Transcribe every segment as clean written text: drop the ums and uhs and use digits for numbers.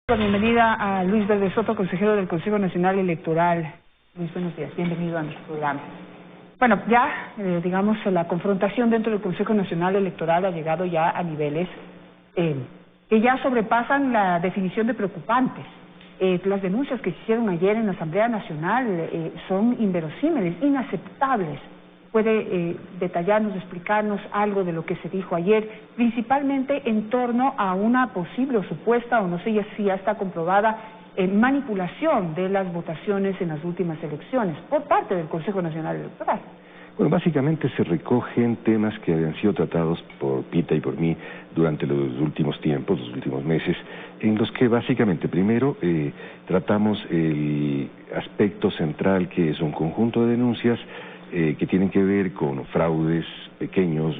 La bienvenida a Luis Verde Soto, consejero del Consejo Nacional Electoral. Luis, buenos días, bienvenido a nuestro programa. Bueno, ya, digamos, la confrontación dentro del Consejo Nacional Electoral ha llegado ya a niveles que ya sobrepasan la definición de preocupantes. Las denuncias que se hicieron ayer en la Asamblea Nacional son inverosímiles, inaceptables. ¿Puede detallarnos, explicarnos algo de lo que se dijo ayer, principalmente en torno a una posible o supuesta, o no sé si ya está comprobada, manipulación de las votaciones en las últimas elecciones por parte del Consejo Nacional Electoral? Bueno, básicamente se recogen temas que habían sido tratados por Pita y por mí durante los últimos tiempos, los últimos meses, en los que básicamente primero tratamos el aspecto central, que es un conjunto de denuncias que tienen que ver con fraudes pequeños,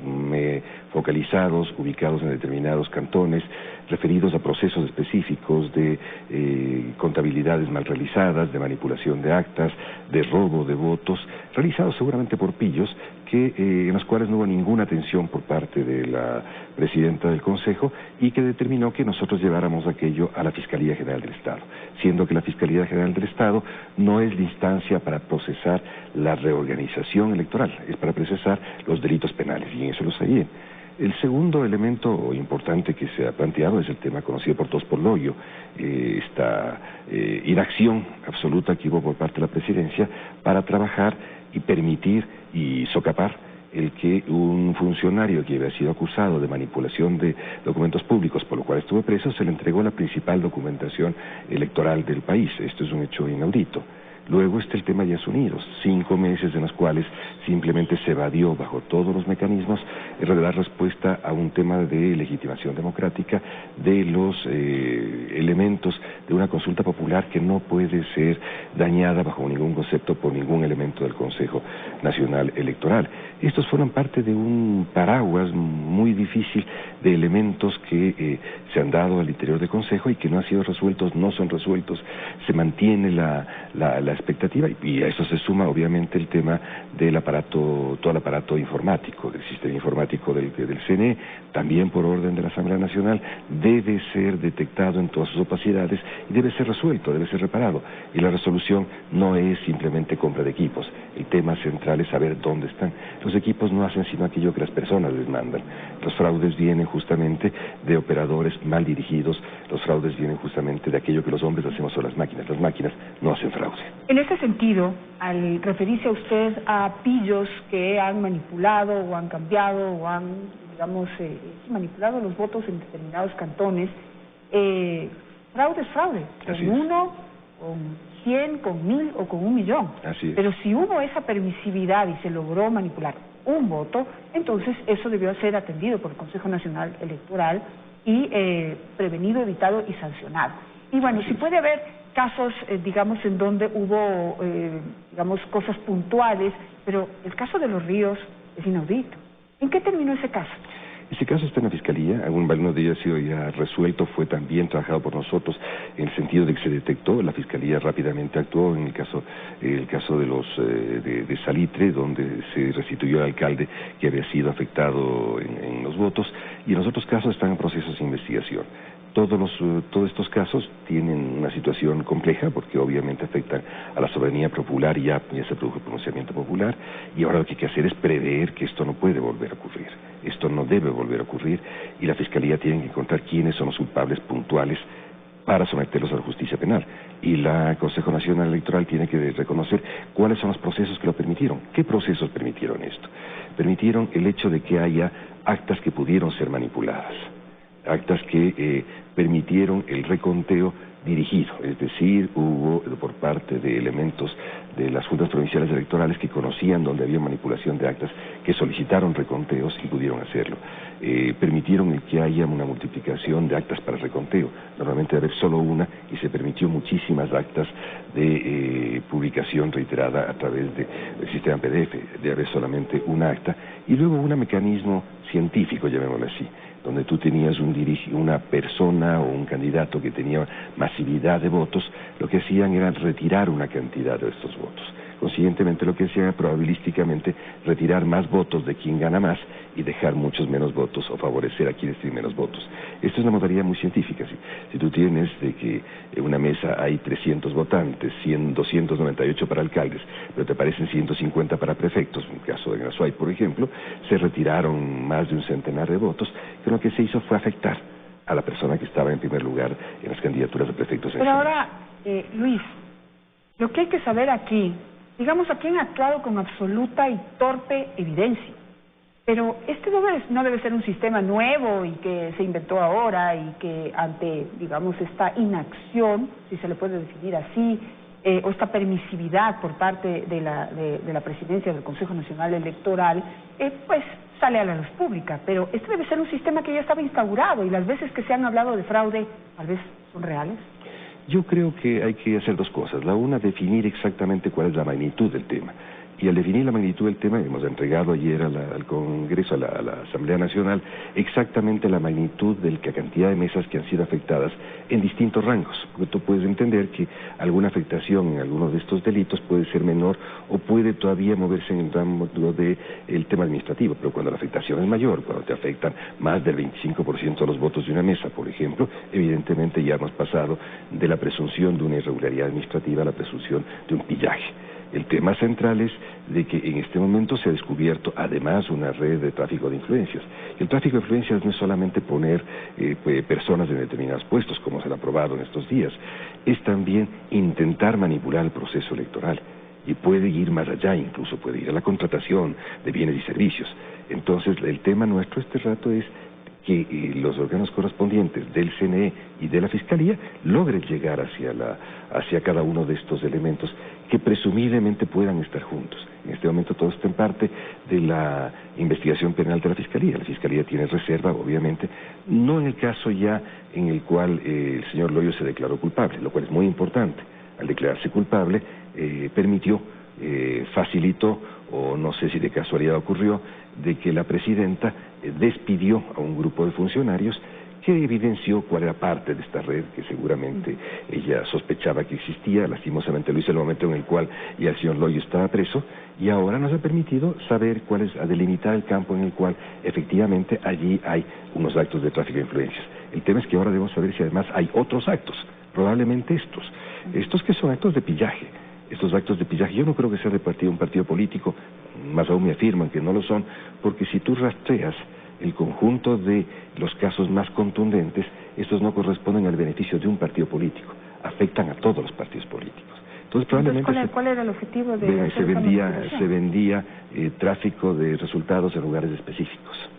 focalizados, ubicados en determinados cantones, referidos a procesos específicos de contabilidades mal realizadas, de manipulación de actas, de robo de votos, realizados seguramente por pillos, en los cuales no hubo ninguna atención por parte de la presidenta del Consejo y que determinó que nosotros lleváramos aquello a la Fiscalía General del Estado, siendo que la Fiscalía General del Estado no es la instancia para procesar la reorganización electoral, es para procesar los delitos penales, y en eso los hay. El segundo elemento importante que se ha planteado es el tema conocido por todos por Loyo, esta inacción absoluta que hubo por parte de la presidencia para trabajar y permitir y socapar el que un funcionario que había sido acusado de manipulación de documentos públicos, por lo cual estuvo preso, se le entregó la principal documentación electoral del país. Esto es un hecho inaudito. Luego está el tema de Yas Unidos, 5 meses en los cuales simplemente se evadió bajo todos los mecanismos dar respuesta a un tema de legitimación democrática de los elementos de una consulta popular que no puede ser dañada bajo ningún concepto por ningún elemento del Consejo Nacional Electoral. Estos fueron parte de un paraguas muy difícil de elementos que se han dado al interior del Consejo y que no han sido resueltos, no son resueltos, se mantiene la expectativa, y a eso se suma obviamente el tema del aparato, todo el aparato informático, del sistema informático del CNE, también por orden de la Asamblea Nacional, debe ser detectado en todas sus opacidades y debe ser resuelto, debe ser reparado, y la resolución no es simplemente compra de equipos, el tema central es saber dónde están. Los equipos no hacen sino aquello que las personas les mandan. Los fraudes vienen justamente de operadores mal dirigidos, los fraudes vienen justamente de aquello que los hombres hacemos sobre las máquinas no hacen fraude. En ese sentido, al referirse a usted a pillos que han manipulado o han cambiado o han, digamos, manipulado los votos en determinados cantones, fraude es fraude, con 1, con 100, con 1000 o con 1.000.000. Así es. Pero si hubo esa permisividad y se logró manipular un voto, entonces eso debió ser atendido por el Consejo Nacional Electoral y prevenido, evitado y sancionado. Y bueno, si puede haber casos, digamos, en donde hubo, digamos, cosas puntuales, pero el caso de Los Ríos es inaudito. ¿En qué terminó ese caso? Ese caso está en la Fiscalía, algunos de ellos ha sido ya resuelto, fue también trabajado por nosotros en el sentido de que se detectó, la Fiscalía rápidamente actuó en el caso de los de Salitre, donde se restituyó al alcalde que había sido afectado en los votos, y en los otros casos están en procesos de investigación. Todos estos casos tienen una situación compleja porque obviamente afectan a la soberanía popular y ya se produjo el pronunciamiento popular, y ahora lo que hay que hacer es prever que esto no puede volver a ocurrir, esto no debe volver a ocurrir, y la Fiscalía tiene que encontrar quiénes son los culpables puntuales para someterlos a la justicia penal, y el Consejo Nacional Electoral tiene que reconocer cuáles son los procesos que lo permitieron. ¿Qué procesos permitieron esto? Permitieron el hecho de que haya actas que pudieron ser manipuladas, actas que permitieron el reconteo dirigido, es decir, hubo por parte de elementos de las juntas provinciales electorales que conocían donde había manipulación de actas, que solicitaron reconteos y pudieron hacerlo. Permitieron el que haya una multiplicación de actas para reconteo, normalmente debe haber solo una, y se permitió muchísimas actas de publicación reiterada a través del sistema PDF, de haber solamente una acta, y luego un mecanismo científico, llamémoslo así, donde tú tenías una persona o un candidato que tenía masividad de votos, lo que hacían era retirar una cantidad de estos votos. Consiguientemente lo que hacían era probabilísticamente retirar más votos de quien gana más y dejar muchos menos votos o favorecer a quienes tienen menos votos. Esto es una modalidad muy científica. Si tú tienes de que en una mesa hay 300 votantes, 298 para alcaldes, pero te parecen 150 para prefectos, en el caso de Grasuay, por ejemplo, se retiraron más de un centenar de votos, que lo que se hizo fue afectar a la persona que estaba en primer lugar en las candidaturas de prefectos. Pero ahora, Luis, lo que hay que saber aquí, digamos, aquí han actuado con absoluta y torpe evidencia. Pero este no debe ser un sistema nuevo y que se inventó ahora y que ante, digamos, esta inacción, si se le puede definir así, o esta permisividad por parte de la presidencia del Consejo Nacional Electoral, pues sale a la luz pública. Pero este debe ser un sistema que ya estaba instaurado y las veces que se han hablado de fraude, tal vez son reales. Yo creo que hay que hacer dos cosas. La una, definir exactamente cuál es la magnitud del tema. Y al definir la magnitud del tema, hemos entregado ayer al Congreso, a la Asamblea Nacional, exactamente la magnitud de la cantidad de mesas que han sido afectadas en distintos rangos. Porque tú puedes entender que alguna afectación en alguno de estos delitos puede ser menor o puede todavía moverse en el rango del tema administrativo. Pero cuando la afectación es mayor, cuando te afectan más del 25% de los votos de una mesa, por ejemplo, evidentemente ya hemos pasado de la presunción de una irregularidad administrativa a la presunción de un pillaje. El tema central es de que en este momento se ha descubierto además una red de tráfico de influencias. El tráfico de influencias no es solamente poner personas en determinados puestos, como se lo ha probado en estos días, es también intentar manipular el proceso electoral. Y puede ir más allá, incluso puede ir a la contratación de bienes y servicios. Entonces, el tema nuestro este rato es que los órganos correspondientes del CNE y de la Fiscalía logren llegar hacia cada uno de estos elementos que presumiblemente puedan estar juntos. En este momento todo está en parte de la investigación penal de la Fiscalía. La Fiscalía tiene reserva, obviamente, no en el caso ya en el cual el señor Loyo se declaró culpable, lo cual es muy importante. Al declararse culpable, permitió, facilitó, o no sé si de casualidad ocurrió, de que la presidenta despidió a un grupo de funcionarios que evidenció cuál era parte de esta red que seguramente ella sospechaba que existía. Lastimosamente lo hizo en el momento en el cual ya el señor Loyo estaba preso, y ahora nos ha permitido saber cuál es, a delimitar el campo en el cual efectivamente allí hay unos actos de tráfico de influencias. El tema es que ahora debemos saber si además hay otros actos, probablemente estos que son actos de pillaje. Estos actos de pillaje, yo no creo que sea de un partido político, más aún me afirman que no lo son, porque si tú rastreas el conjunto de los casos más contundentes, estos no corresponden al beneficio de un partido político, afectan a todos los partidos políticos. Entonces probablemente ¿cuál era el objetivo de se vendía tráfico de resultados en lugares específicos,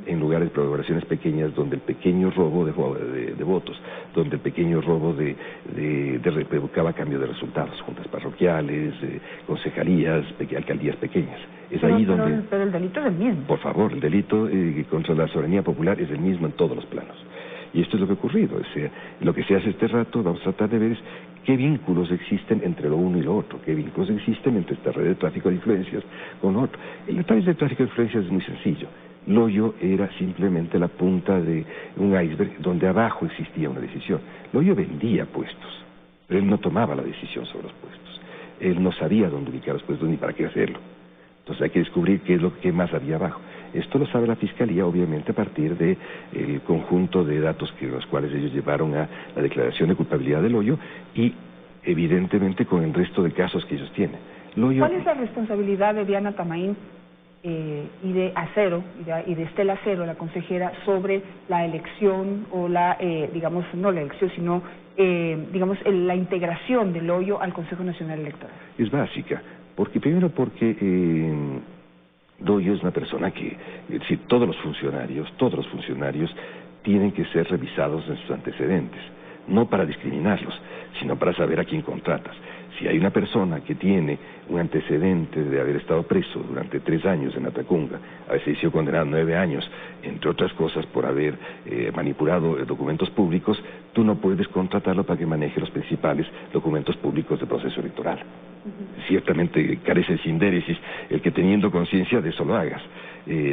en lugares de poblaciones pequeñas, donde el pequeño robo de votos, donde el pequeño robo provocaba cambio de resultados, juntas parroquiales, concejalías, alcaldías pequeñas. Pero el delito es el mismo. Por favor, el delito contra la soberanía popular es el mismo en todos los planos. Y esto es lo que ha ocurrido. Lo que se hace este rato, vamos a tratar de ver es qué vínculos existen entre lo uno y lo otro, qué vínculos existen entre esta red de tráfico de influencias con otro. El detalle del tráfico de influencias es muy sencillo. Loyo era simplemente la punta de un iceberg donde abajo existía una decisión. Loyo vendía puestos, pero él no tomaba la decisión sobre los puestos. Él no sabía dónde ubicar los puestos ni para qué hacerlo. Entonces hay que descubrir qué es lo que más había abajo. Esto lo sabe la Fiscalía, obviamente, a partir del conjunto de datos los cuales ellos llevaron a la declaración de culpabilidad de Loyo y, evidentemente, con el resto de casos que ellos tienen. ¿Cuál es la responsabilidad de Diana Tamaín y de Acero, y de Estela Acero, la consejera, sobre la elección o digamos, no la elección, sino, digamos, la integración de Loyo al Consejo Nacional Electoral? Es básica. Primero porque Loyo es una persona que, es decir, todos los funcionarios tienen que ser revisados en sus antecedentes, no para discriminarlos, sino para saber a quién contratas. Si hay una persona que tiene un antecedente de haber estado preso durante 3 años en Atacunga, a veces ha sido condenado 9 años, entre otras cosas por haber manipulado documentos públicos, tú no puedes contratarlo para que maneje los principales documentos públicos del proceso electoral. Ciertamente carece sin déresis el que teniendo conciencia de eso lo hagas.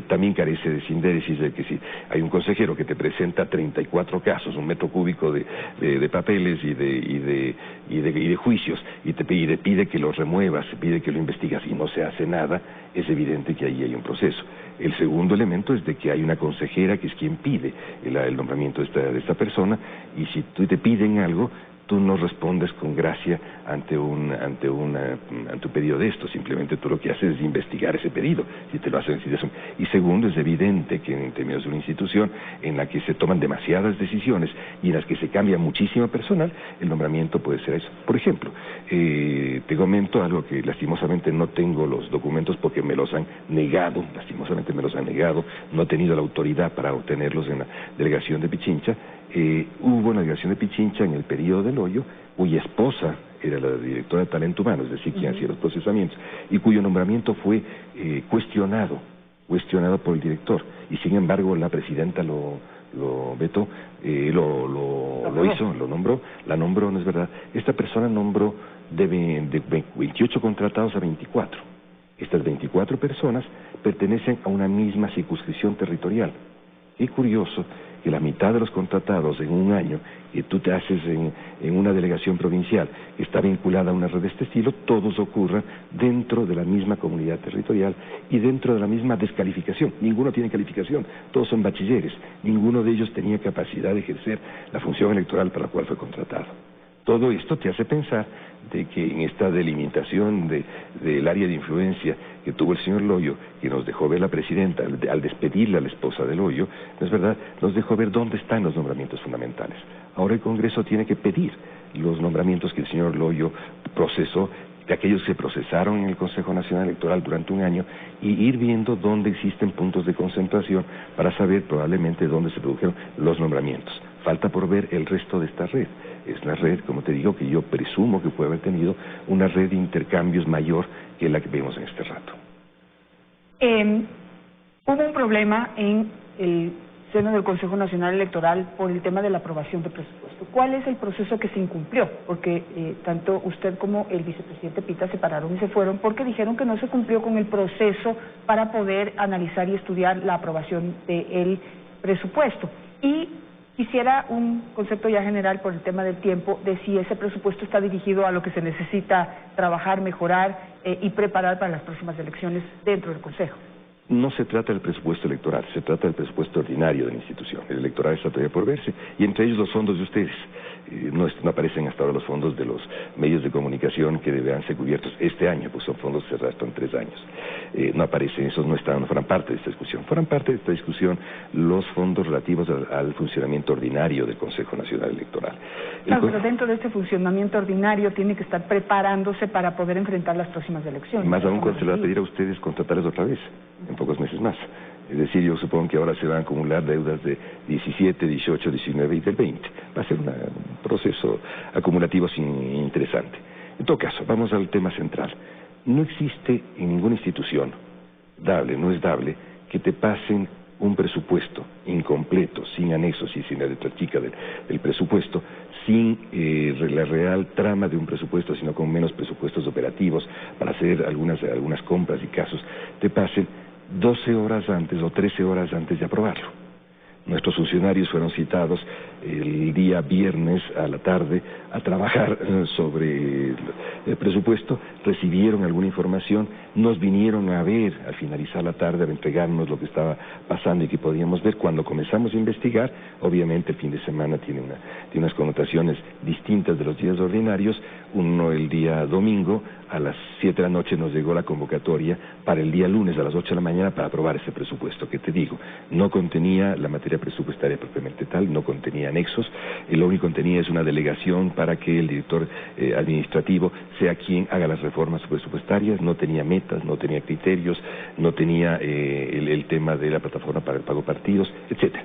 también carece de síntesis de que si hay un consejero que te presenta 34 casos, 1 metro cúbico de papeles y de juicios, y te pide que los remuevas, pide que lo investigas y no se hace nada, es evidente que ahí hay un proceso. El segundo elemento es de que hay una consejera que es quien pide el nombramiento de esta persona, y si tú te piden algo, tú no respondes con gracia ante un pedido de esto, simplemente tú lo que haces es investigar ese pedido, si te lo hacen. Y segundo, es evidente que en términos de una institución en la que se toman demasiadas decisiones y en las que se cambia muchísimo personal, el nombramiento puede ser eso. Por ejemplo, te comento algo que lastimosamente no tengo los documentos porque me los han negado, lastimosamente me los han negado, no he tenido la autoridad para obtenerlos en la delegación de Pichincha. Hubo una delegación de Pichincha en el periodo del Hoyo, cuya esposa era la directora de talento humano, es decir, quien hacía los procesamientos, y cuyo nombramiento fue cuestionado por el director, y sin embargo la presidenta lo vetó, la nombró, no es verdad. Esta persona nombró de 28 contratados a 24. Estas 24 personas pertenecen a una misma circunscripción territorial. Qué curioso que la mitad de los contratados en un año que tú te haces en una delegación provincial que está vinculada a una red de este estilo, todos ocurran dentro de la misma comunidad territorial y dentro de la misma descalificación. Ninguno tiene calificación, todos son bachilleres, ninguno de ellos tenía capacidad de ejercer la función electoral para la cual fue contratado. Todo esto te hace pensar de que en esta delimitación del área de influencia que tuvo el señor Loyo, que nos dejó ver la presidenta al despedirle a la esposa del Loyo, ¿no es verdad?, nos dejó ver dónde están los nombramientos fundamentales. Ahora el Congreso tiene que pedir los nombramientos que el señor Loyo procesó, de aquellos que se procesaron en el Consejo Nacional Electoral durante un año, y ir viendo dónde existen puntos de concentración para saber probablemente dónde se produjeron los nombramientos. Falta por ver el resto de esta red. Es una red, como te digo, que yo presumo que puede haber tenido una red de intercambios mayor que la que vemos en este rato. Hubo un problema en el seno del Consejo Nacional Electoral por el tema de la aprobación de presupuesto. ¿Cuál es el proceso que se incumplió? Porque tanto usted como el vicepresidente Pita se pararon y se fueron porque dijeron que no se cumplió con el proceso para poder analizar y estudiar la aprobación del presupuesto. Y quisiera un concepto ya general por el tema del tiempo de si ese presupuesto está dirigido a lo que se necesita trabajar, mejorar y preparar para las próximas elecciones dentro del Consejo. No se trata del presupuesto electoral, se trata del presupuesto ordinario de la institución. El electoral está todavía por verse, y entre ellos los fondos de ustedes. No aparecen hasta ahora los fondos de los medios de comunicación que deberán ser cubiertos este año, pues son fondos que se arrastran 3 años. No aparecen, esos no forman parte de esta discusión. Forman parte de esta discusión los fondos relativos al funcionamiento ordinario del Consejo Nacional Electoral. Claro, pero dentro de este funcionamiento ordinario tiene que estar preparándose para poder enfrentar las próximas elecciones. Más aún cuando se le va a pedir a ustedes contratarles otra vez, en pocos meses más. Es decir, yo supongo que ahora se van a acumular deudas de 17, 18, 19 y del 20. Va a ser un proceso acumulativo interesante. En todo caso, vamos al tema central. No existe en ninguna institución no es dable que te pasen un presupuesto incompleto, sin anexos y sin la letra chica del presupuesto, sin la real trama de un presupuesto, sino con menos presupuestos operativos para hacer algunas compras y casos, te pasen 12 horas antes o 13 horas antes de aprobarlo. Nuestros funcionarios fueron citados el día viernes a la tarde a trabajar sobre el presupuesto, recibieron alguna información, nos vinieron a ver al finalizar la tarde, a entregarnos lo que estaba pasando y que podíamos ver. Cuando comenzamos a investigar, obviamente el fin de semana tiene unas connotaciones distintas de los días ordinarios. El día domingo a las 7 de la noche nos llegó la convocatoria para el día lunes a las 8 de la mañana para aprobar ese presupuesto, que te digo, no contenía la materia presupuestaria propiamente tal, no contenía anexos, lo único que contenía es una delegación para que el director administrativo sea quien haga las reformas presupuestarias, no tenía metas, no tenía criterios, no tenía el tema de la plataforma para el pago partidos, etcétera.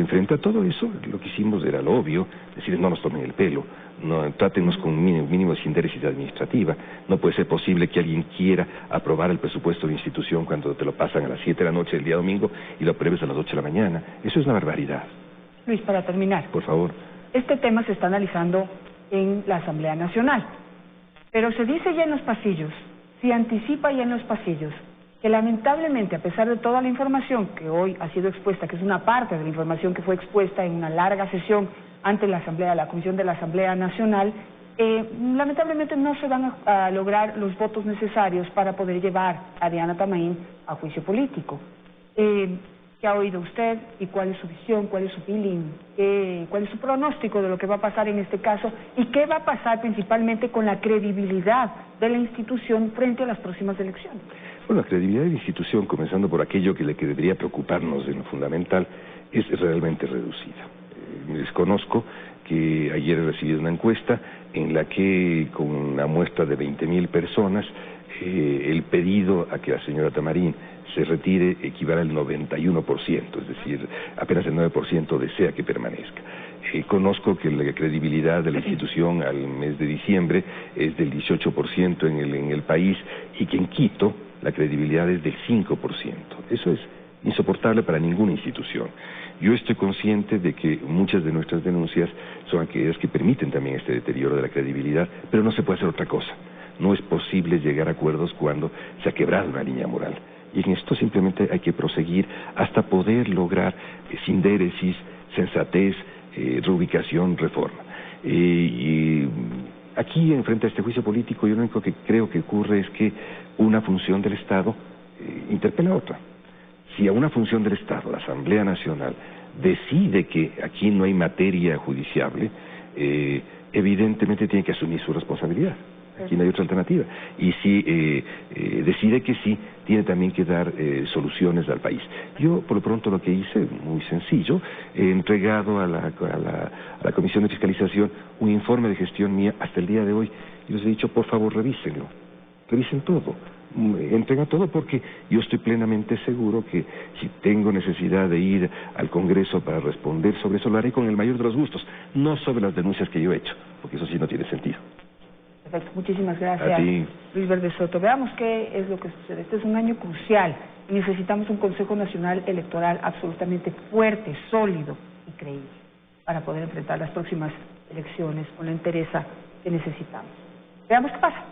Frente a todo eso, lo que hicimos era lo obvio, decir, no nos tomen el pelo, no, trátenos con un mínimo de síntesis administrativa. No puede ser posible que alguien quiera aprobar el presupuesto de institución cuando te lo pasan a las 7 de la noche del día domingo y lo apruebes a las 8 de la mañana. Eso es una barbaridad. Luis, para terminar. Por favor. Este tema se está analizando en la Asamblea Nacional, pero se dice ya en los pasillos, se anticipa ya en los pasillos, que lamentablemente, a pesar de toda la información que hoy ha sido expuesta, que es una parte de la información que fue expuesta en una larga sesión ante la Asamblea, la Comisión de la Asamblea Nacional, lamentablemente no se van a lograr los votos necesarios para poder llevar a Diana Tamaín a juicio político. ¿Qué ha oído usted y cuál es su visión, cuál es su feeling, cuál es su pronóstico de lo que va a pasar en este caso y qué va a pasar principalmente con la credibilidad de la institución frente a las próximas elecciones? Bueno, la credibilidad de la institución, comenzando por aquello que debería preocuparnos en lo fundamental, es realmente reducida. Desconozco que ayer he recibido una encuesta en la que, con una muestra de 20.000 personas, el pedido a que la señora Tamarín se retire equivale al 91%, es decir, apenas el 9% desea que permanezca. Conozco que la credibilidad de la institución al mes de diciembre es del 18% en el país y que en Quito la credibilidad es del 5%. Eso es insoportable para ninguna institución. Yo estoy consciente de que muchas de nuestras denuncias son aquellas que permiten también este deterioro de la credibilidad, pero no se puede hacer otra cosa. No es posible llegar a acuerdos cuando se ha quebrado una línea moral. Y en esto simplemente hay que proseguir hasta poder lograr sindéresis, sensatez, reubicación, reforma. Aquí, frente a este juicio político, yo lo único que creo que ocurre es que una función del Estado interpela a otra. Si a una función del Estado, la Asamblea Nacional, decide que aquí no hay materia judiciable, evidentemente tiene que asumir su responsabilidad. Aquí no hay otra alternativa. Y si decide que sí, tiene también que dar soluciones al país. Yo, por lo pronto, lo que hice, muy sencillo, he entregado a la Comisión de Fiscalización un informe de gestión mía hasta el día de hoy, y les he dicho, por favor, revísenlo, revisen todo, entrega todo, porque yo estoy plenamente seguro que si tengo necesidad de ir al Congreso para responder sobre eso, lo haré con el mayor de los gustos, no sobre las denuncias que yo he hecho, porque eso sí no tiene sentido. Perfecto, muchísimas gracias, Luis Verde Soto. Veamos qué es lo que sucede. Este es un año crucial y necesitamos un Consejo Nacional Electoral absolutamente fuerte, sólido y creíble para poder enfrentar las próximas elecciones con la entereza que necesitamos. Veamos qué pasa.